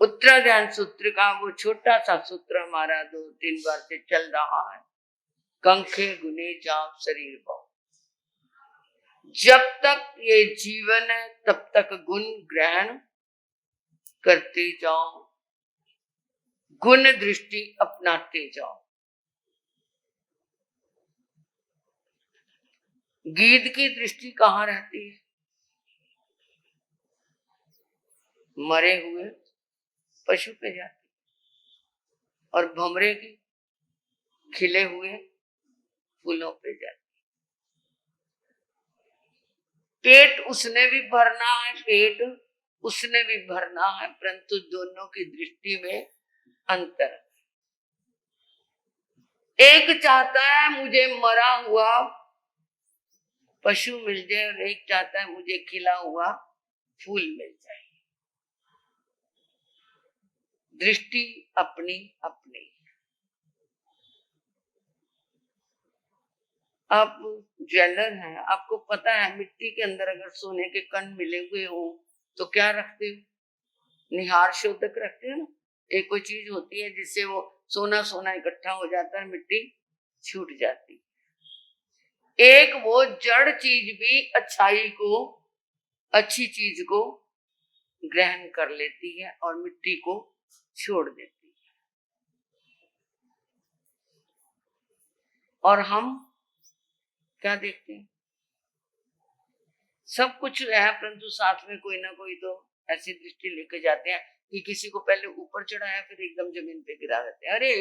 उत्तराधान सूत्र का वो छोटा सा सूत्र हमारा 2-3 बार से चल रहा है। कंखे गुने जाओ शरीर पाओ। जब तक ये जीवन है तब तक गुण ग्रहण करते जाओ, गुण दृष्टि अपनाते जाओ। गीध की दृष्टि कहाँ रहती है? मरे हुए पशु पे जाती, और भमरे की खिले हुए फूलों पे जाती। पेट उसने भी भरना है, पेट उसने भी भरना है, परंतु दोनों की दृष्टि में अंतर। एक चाहता है मुझे मरा हुआ पशु मिल जाए, और एक चाहता है मुझे खिला हुआ फूल मिल जाए। दृष्टि अपनी अपनी। आप ज्वेलर हैं, आपको पता है मिट्टी के अंदर अगर सोने के कण मिले हुए हो तो क्या रखते हो? निहार शोधक रखते हो ना। एक कोई चीज होती है जिससे वो सोना सोना इकट्ठा हो जाता है, मिट्टी छूट जाती। एक वो जड़ चीज भी अच्छाई को, अच्छी चीज को ग्रहण कर लेती है और मिट्टी को छोड़ देती है। और हम क्या देखते हैं? सब कुछ है, परंतु साथ में कोई ना कोई तो ऐसी दृष्टि लेके जाते हैं कि किसी को पहले ऊपर चढ़ाया फिर एकदम जमीन पे गिरा देते हैं। अरे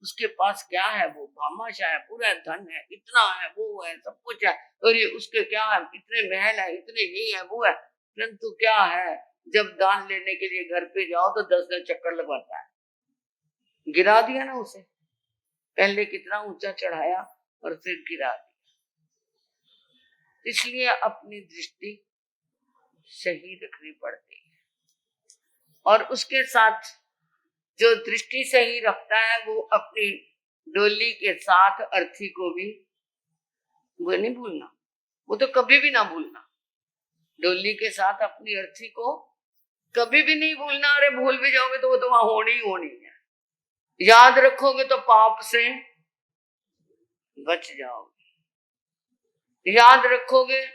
उसके पास क्या है, वो भामाशाह है, पूरा धन है, इतना है, वो है, सब कुछ है, और ये उसके क्या है, इतने महल है, इतने ये है, वो है, परंतु क्या है, जब दान लेने के लिए घर पे जाओ तो 10-10 चक्कर लगवाता है। गिरा दिया ना उसे, पहले कितना ऊंचा चढ़ाया और फिर गिरा दिया। इसलिए अपनी दृष्टि सही रखनी पड़ती है। और उसके साथ जो दृष्टि सही रखता है वो अपनी डोली के साथ अर्थी को भी वो नहीं भूलना, वो तो कभी भी ना भूलना। डोली के साथ अपनी अर्थी को कभी भी नहीं भूलना। अरे भूल भी जाओगे तो वो तो वहां होनी ही होनी है। याद रखोगे तो पाप से बच जाओगे, याद रखोगे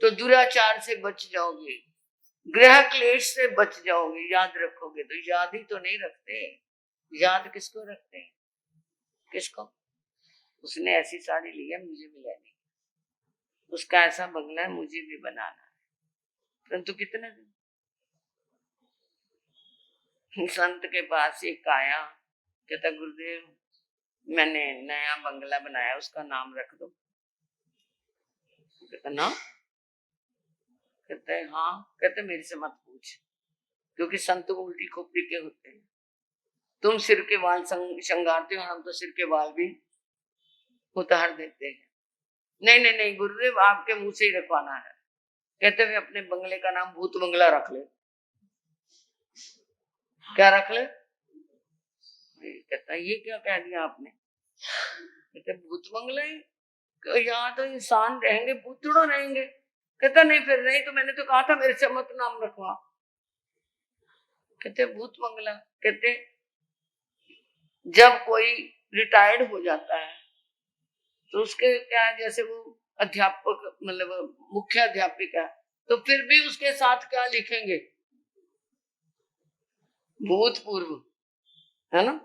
तो दुराचार से बच जाओगे, ग्रह क्लेश से बच जाओगे। याद रखोगे तो याद ही तो नहीं रखते। याद किसको रखते हैं? किसको? उसने ऐसी साड़ी ली है, मुझे भी लेनी, उसका ऐसा बंगला है, मुझे भी बनाना है, परंतु कितने दिन। संत के पास एक आया, कहता गुरुदेव मैंने नया बंगला बनाया, उसका नाम रख दो। कहता ना? कहते हाँ। कहते मेरे से मत पूछ, क्योंकि संत उल्टी खोपड़ी के होते हैं। तुम सिर के बाल श्रृंगारते हो, हम तो सिर के बाल भी उतार देते हैं। नहीं नहीं नहीं गुरुदेव, आपके मुंह से ही रखवाना है। कहते हुए अपने बंगले का नाम भूत बंगला रख ले। क्या रख ले? कहता ये क्या कह दिया आपने? कहते भूत बंगला ही, यहाँ तो इंसान रहेंगे, भूत थोड़ा रहेंगे। कहता नहीं, फिर नहीं तो मैंने तो कहा था मेरे से मत नाम रखवा। कहते भूत बंगला। कहते जब कोई रिटायर्ड हो जाता है तो उसके क्या है, जैसे वो अध्यापक मतलब मुख्य अध्यापिका, तो फिर भी उसके साथ क्या लिखेंगे? भूतपूर्व, है ना।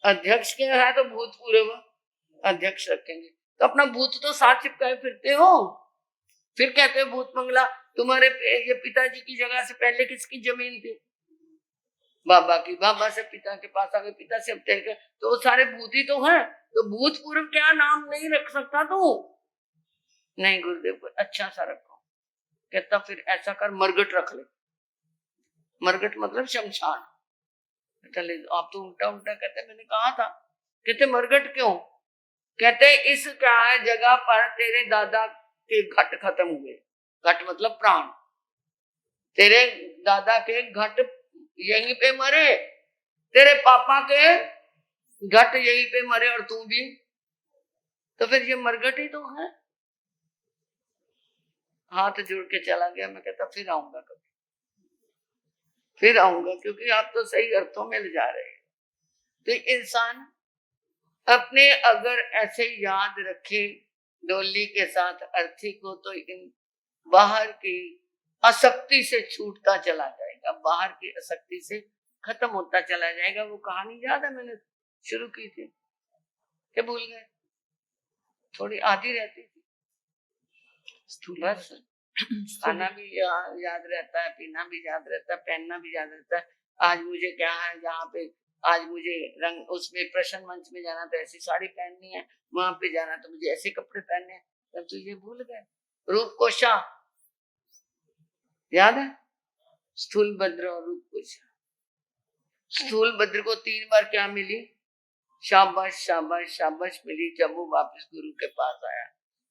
अध्यक्ष क्या है तो भूतपूर्व अध्यक्ष रखेंगे। तो अपना भूत तो साथ चिपकाए फिरते हो। फिर कहते हो भूत बंगला। तुम्हारे ये पिताजी की जगह से पहले किसकी जमीन थी? बाबा की। बाबा से पिता के पास आ गए, पिता से अब गए, तो वो सारे भूत ही तो हैं। तो भूतपूर्व क्या नाम नहीं रख सकता तू? नहीं गुरुदेव को अच्छा सा रखो। कहता फिर ऐसा कर, मरगट रख ले। मरगट मतलब शमशान। चले आप तो उल्टा उल्टा कहते, मैंने कहा था। कहते मरगट क्यों? कहते इस क्या है जगह पर तेरे दादा के घट खत्म हुए। घट मतलब प्राण। तेरे दादा के घट यहीं पे मरे, तेरे पापा के घट यहीं पे मरे, और तू भी, तो फिर ये मरघट ही तो है। हाथ जोड़ के चला गया। मैं कहता फिर आऊंगा कभी, फिर आऊंगा, क्योंकि आप तो सही अर्थों में ले जा रहे हैं। तो इंसान अपने अगर ऐसे याद रखे डोली के साथ अर्थी को, तो इन बाहर की आसक्ति से छूटता चला जाएगा, बाहर की आसक्ति से खत्म होता चला जाएगा। वो कहानी याद है मैंने शुरू की थी, क्या भूल गए? थोड़ी आधी रहती थी। बस खाना भी याद रहता है, पीना भी याद रहता है, पहनना भी याद रहता है। आज मुझे क्या है, जहाँ पे आज मुझे रंग उसमें प्रश्न मंच में जाना तो ऐसी साड़ी पहननी है, वहां पे जाना तो मुझे ऐसे कपड़े पहनने हैं। तब तो ये भूल गए। रूप कोशा याद है? स्थूल भद्र और रूप कोशा। स्थूल भद्र को 3 बार क्या मिली? शाबाश शाबाश शाबाश मिली जब वो वापस गुरु के पास आया।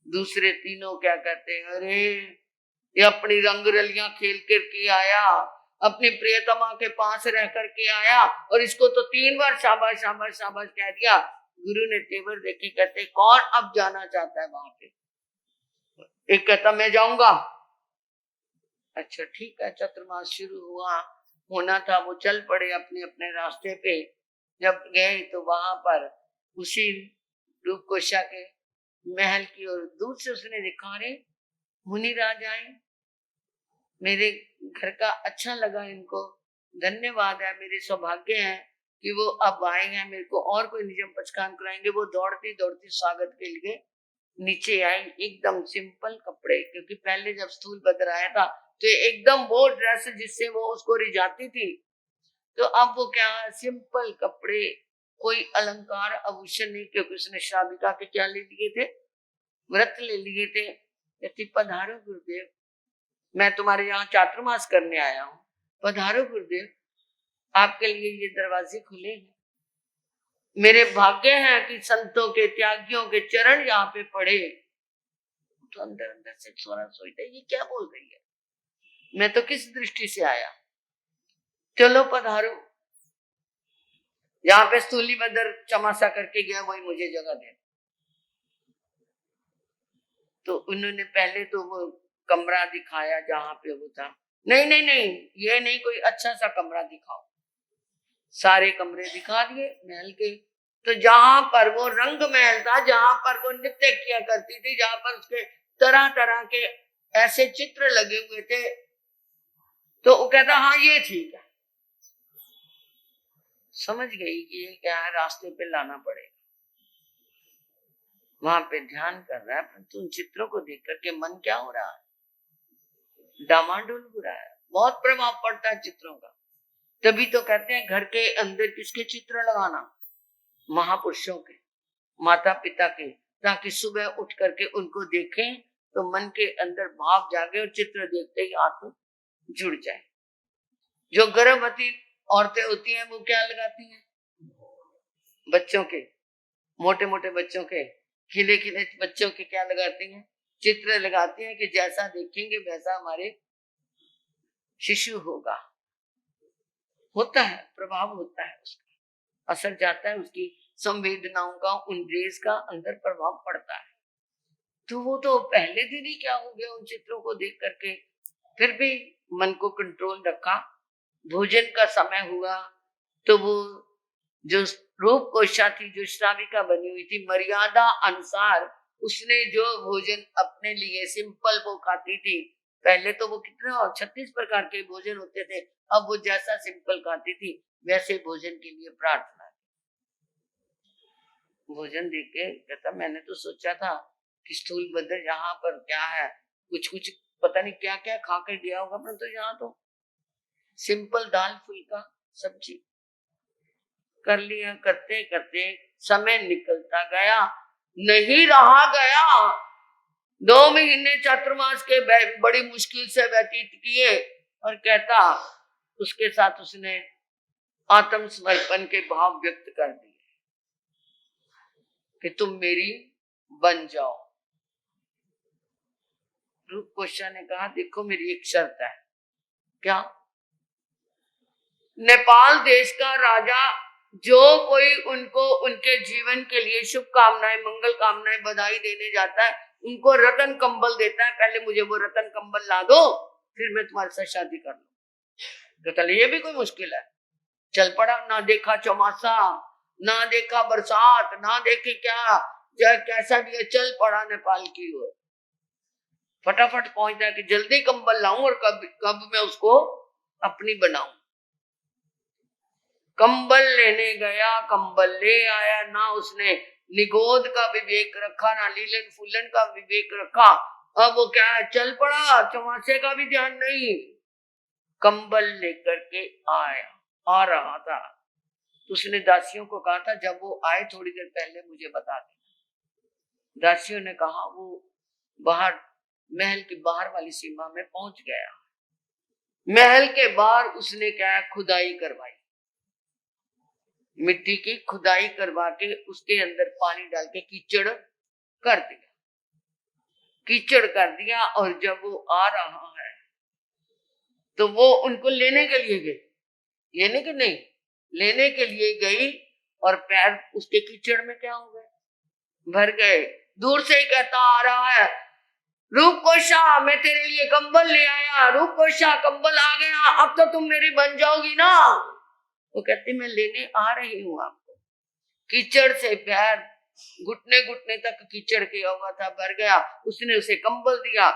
दूसरे तीनों क्या कहते हैं, अरे ये अपनी रंग रलियां खेल करके आया, अपनी प्रियतमा के पास रह करके आया, और इसको तो 3 बार शाबाश शाबाश शाबाश कह दिया। गुरु ने तेवर देखे, कहते कौन अब जाना चाहता है वहां पे? एक कहता मैं जाऊंगा। अच्छा ठीक है, चतुर्मास शुरू होना था, वो चल पड़े अपने अपने रास्ते पे। जब गए तो वहां पर उसी रूप कोशा के महल की ओर दूर से उसने देखा, रे मुनिराज आए, मेरे घर का अच्छा लगा इनको, धन्यवाद है, मेरे सौभाग्य है कि वो अब आए हैं, मेरे को और कोई निजम पचकान कराएंगे। वो दौड़ती दौड़ती स्वागत के लिए नीचे आई, एकदम सिंपल कपड़े, क्योंकि पहले जब स्थूल भद्र आया था तो एकदम वो ड्रेस जिससे वो उसको रिझाती थी, तो अब वो क्या, सिंपल कपड़े, कोई अलंकार आभूषण नहीं, क्योंकि उसने श्राविका के क्या ले लिए थे? व्रत ले लिए थे। कहती पधारो गुरुदेव, मैं तुम्हारे यहाँ चातुर्मास करने आया हूँ, पधारो गुरुदेव, आपके लिए ये दरवाजे खुले हैं। मेरे भाग्य है कि संतों के त्यागियों के चरण यहाँ पे पड़े। तो अंदर अंदर से सोना सोचता है, ये क्या बोल रही है, मैं तो किस दृष्टि से आया? चलो पधारो। जहां पे स्थूली भद्र चमासा करके गया वही मुझे जगह दे। तो उन्होंने पहले तो वो कमरा दिखाया जहां पे वो था। नहीं नहीं नहीं, ये नहीं, कोई अच्छा सा कमरा दिखाओ। सारे कमरे दिखा दिए महल के। तो जहां पर वो रंग महल था, जहां पर वो नृत्य किया करती थी, जहां पर उसके तरह तरह के ऐसे चित्र लगे हुए थे, तो वो कहता हाँ ये ठीक है। समझ गई कि ये क्या है, रास्ते पे लाना पड़ेगा। वहां पे ध्यान कर रहा है, परंतु उन चित्रों को देख करके मन क्या हो रहा है? डामाडोल हो रहा है। बहुत प्रभाव पड़ता है चित्रों का। तभी तो कहते हैं घर के अंदर किसके चित्र लगाना? महापुरुषों के, माता पिता के, ताकि सुबह उठ करके उनको देखें तो मन के अंदर भाव जागे और चित्र देखते ही आत्मा जुड़ जाए। जो गर्भवती औरतें होती हैं वो क्या लगाती हैं? बच्चों के, मोटे मोटे बच्चों के, खिले खिले बच्चों के क्या लगाती हैं? चित्र लगाती हैं कि जैसा देखेंगे वैसा हमारे शिशु होगा। होता है, प्रभाव होता है, उसका असर जाता है, उसकी संवेदनाओं का, उन रेज का अंदर प्रभाव पड़ता है। तो वो तो पहले दिन ही क्या हो गया उन चित्रों को देख करके। फिर भी मन को कंट्रोल रखा। भोजन का समय हुआ तो वो जो रूप कोशा थी, जो श्राविका बनी हुई थी, मर्यादा अनुसार उसने जो भोजन अपने लिए सिंपल वो खाती थी। पहले तो वो कितने 36 प्रकार के भोजन होते थे, अब वो जैसा सिंपल खाती थी वैसे भोजन के लिए प्रार्थना। भोजन देख के कहता मैंने तो सोचा था कि स्थूल भद्र यहाँ पर क्या है, कुछ कुछ पता नहीं क्या क्या खा के गया होगा, परंतु तो यहाँ तो सिंपल दाल फुल्का सब्जी कर लिया। करते करते समय निकलता गया, नहीं रहा गया। 2 महीने चातुर्मास के बड़ी मुश्किल से व्यतीत किए, और कहता उसके साथ उसने आत्म समर्पण के भाव व्यक्त कर दिए कि तुम मेरी बन जाओ। रूप कोशा ने कहा देखो मेरी एक शर्त है। क्या? नेपाल देश का राजा जो कोई उनको उनके जीवन के लिए शुभकामनाएं, मंगल कामनाएं, बधाई देने जाता है, उनको रतन कंबल देता है। पहले मुझे वो रतन कंबल ला दो, फिर मैं तुम्हारे साथ शादी कर लूं। कहता ये भी कोई मुश्किल है। चल पड़ा, ना देखा चौमासा, ना देखा बरसात, ना देखे क्या कैसा भी है, चल पड़ा नेपाल की ओर। फटाफट पहुंच जाए कि जल्दी कंबल लाऊं और कब मैं उसको अपनी बनाऊं। कंबल लेने गया, कंबल ले आया, ना उसने निगोद का विवेक रखा, ना लीलन फूलन का विवेक रखा। अब वो क्या है, चल पड़ा, चौमासे का भी ध्यान नहीं, कंबल लेकर के आ रहा था। तो उसने दासियों को कहा था जब वो आए थोड़ी देर पहले मुझे बता देना। दासियों ने कहा वो बाहर महल की बाहर वाली सीमा में पहुंच गया। महल के बाहर उसने क्या खुदाई करवाई, मिट्टी की खुदाई करवा के उसके अंदर पानी डाल के कीचड़ कर दिया। और जब वो आ रहा है तो वो उनको लेने के लिए गई, ये नहीं कि नहीं, लेने के लिए गई और पैर उसके कीचड़ में क्या हो गए, भर गए। दूर से ही कहता आ रहा है, रूपकोशा मैं तेरे लिए कंबल ले आया, रूपकोशा कंबल आ गया, अब तो तुम मेरी बन जाओगी ना। वो कहती मैं लेने आ रही हूं आपको। कीचड़ से पैर घुटने घुटने तक कीचड़ किया हुआ था, भर गया। उसने उसे कंबल दिया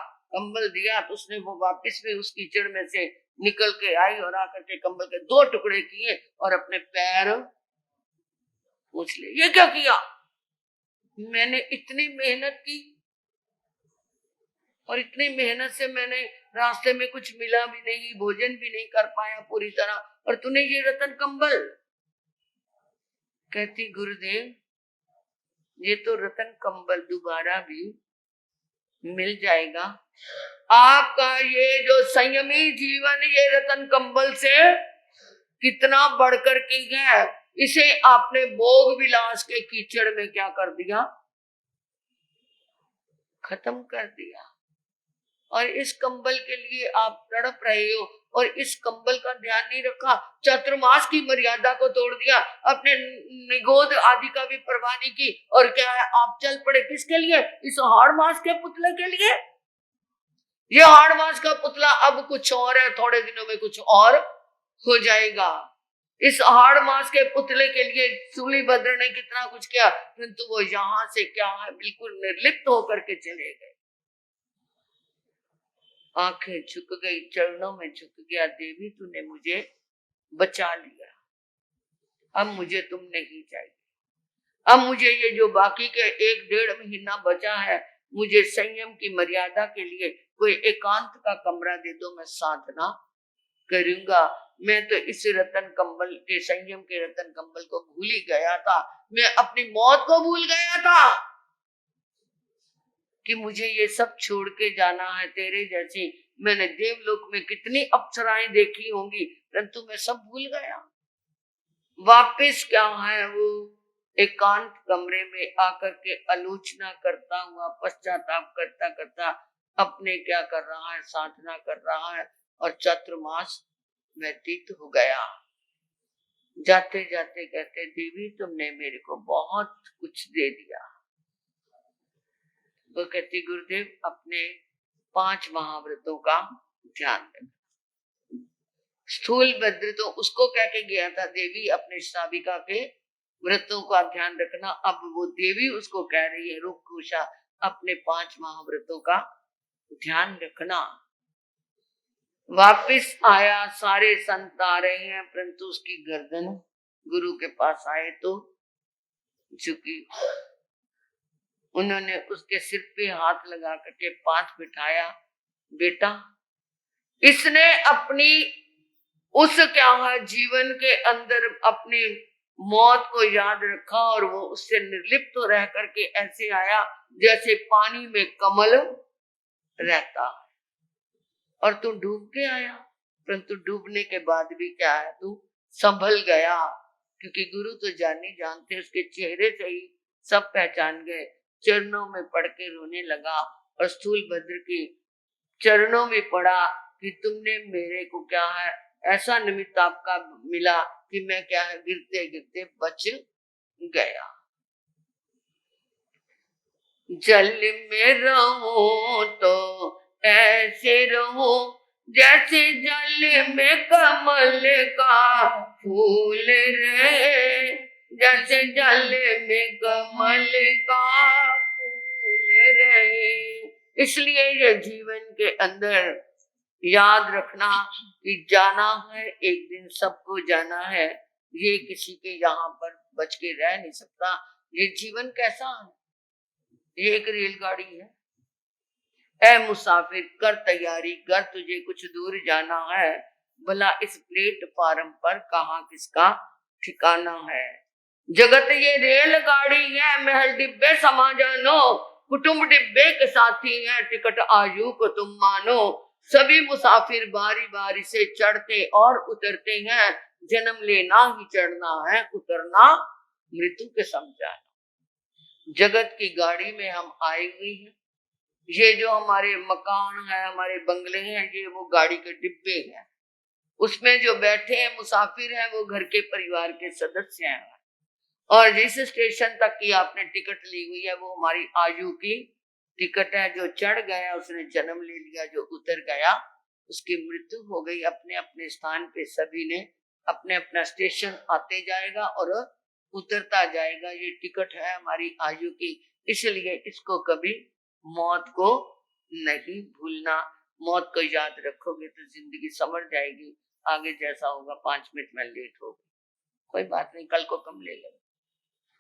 तो उसने वो वापस भी उस कीचड़ में से निकल के आई और आकर के कंबल के 2 टुकड़े किए और अपने पैर पूछ ले। ये क्या किया, मैंने इतनी मेहनत की और इतनी मेहनत से मैंने रास्ते में कुछ मिला भी नहीं, भोजन भी नहीं कर पाया पूरी तरह, और तूने ये रतन कंबल। कहती गुरुदेव ये तो रतन कंबल दोबारा भी मिल जाएगा, आपका ये जो संयमी जीवन ये रतन कंबल से कितना बढ़कर की है, इसे आपने भोग विलास के कीचड़ में क्या कर दिया, खत्म कर दिया। और इस कंबल के लिए आप तड़प रहे हो और इस कंबल का ध्यान नहीं रखा, चातुर्मास की मर्यादा को तोड़ दिया, अपने निगोद आदि का भी परवाह नहीं की, और क्या है आप चल पड़े किसके लिए, इस हाड़ मास के पुतले के लिए। ये हाड़ मास का पुतला अब कुछ और है, थोड़े दिनों में कुछ और हो जाएगा। इस हाड़ मास के पुतले के लिए सूलीभद्र ने कितना कुछ किया, परंतु वो यहां से क्या है बिल्कुल निर्लिप्त होकर के चले गए। आंखें झुक गई, चरणों में झुक गया, देवी तूने मुझे बचा लिया, अब मुझे तुम नहीं चाहिए। अब मुझे ये जो बाकी के 1-1.5 महीना बचा है, मुझे संयम की मर्यादा के लिए कोई एकांत का कमरा दे दो, मैं साधना करूंगा। मैं तो इस रतन कंबल के, संयम के रतन कंबल को भूल ही गया था, मैं अपनी मौत को भूल गया था कि मुझे ये सब छोड़ के जाना है। तेरे जैसी मैंने देवलोक में कितनी अप्सराएं देखी होंगी, परंतु मैं सब भूल गया। वापिस क्या है वो एकांत कमरे में आकर के आलोचना करता हुआ, पश्चाताप करता करता अपने क्या कर रहा है, साधना कर रहा है। और चातुर्मास व्यतीत हो गया। जाते जाते कहते देवी तुमने मेरे को बहुत कुछ दे दिया। वो कहती गुरुदेव अपने 5 महाव्रतों का ध्यान रखना। स्थूल भद्र तो उसको कह के गया था देवी अपने साविका के व्रतों का ध्यान रखना, अब वो देवी उसको कह रही है रूपकोशा अपने 5 महाव्रतों का ध्यान रखना। वापिस आया, सारे संत आ रहे हैं, परंतु उसकी गर्दन गुरु के पास आए तो झुकी। उन्होंने उसके सिर पे हाथ लगा करके पांच बिठाया, बेटा इसने अपनी उस क्या है जीवन के अंदर अपनी मौत को याद रखा और वो उससे निर्लिप्त रह करके ऐसे आया जैसे पानी में कमल रहता है। और तू डूब के आया, परंतु डूबने के बाद भी क्या है तू संभल गया, क्योंकि गुरु तो जानते उसके चेहरे से ही सब पहचान गए। चरणों में पड़ के रोने लगा और स्थूल भद्र की चरणों में पड़ा कि तुमने मेरे को क्या है ऐसा निमित्त आपका मिला कि मैं क्या है गिरते गिरते बच गया। जल में रहूं तो ऐसे रहूं जैसे जल में कमल का फूल रे, जैसे जल में कमल का फूल रे। इसलिए ये जीवन के अंदर याद रखना कि जाना है, एक दिन सबको जाना है। ये किसी के यहाँ पर बच के रह नहीं सकता। ये जीवन कैसा है? ये एक रेलगाड़ी है। ऐ मुसाफिर कर तैयारी कर, तुझे कुछ दूर जाना है। भला इस प्लेटफार्म पर कहाँ किसका ठिकाना है। जगत ये रेलगाड़ी है, महल डिब्बे समा जानो, कुटुंब डिब्बे के साथी हैं, टिकट आयु को तुम मानो। सभी मुसाफिर बारी बारी से चढ़ते और उतरते हैं, जन्म लेना ही चढ़ना है, उतरना मृत्यु के समझाना। जगत की गाड़ी में हम आए हुए हैं। ये जो हमारे मकान है, हमारे बंगले हैं, ये वो गाड़ी के डिब्बे हैं। उसमें जो बैठे हैं मुसाफिर हैं, वो घर के परिवार के सदस्य हैं। और जिस स्टेशन तक की आपने टिकट ली हुई है, वो हमारी आयु की टिकट है। जो चढ़ गया उसने जन्म ले लिया, जो उतर गया उसकी मृत्यु हो गई। अपने अपने स्थान पे सभी ने अपने अपना स्टेशन आते जाएगा और उतरता जाएगा। ये टिकट है हमारी आयु की, इसलिए इसको कभी मौत को नहीं भूलना। मौत को याद रखोगे तो जिंदगी समझ जाएगी। आगे जैसा होगा, 5 मिनट में लेट हो गई, कोई बात नहीं, कल को कम ले लो।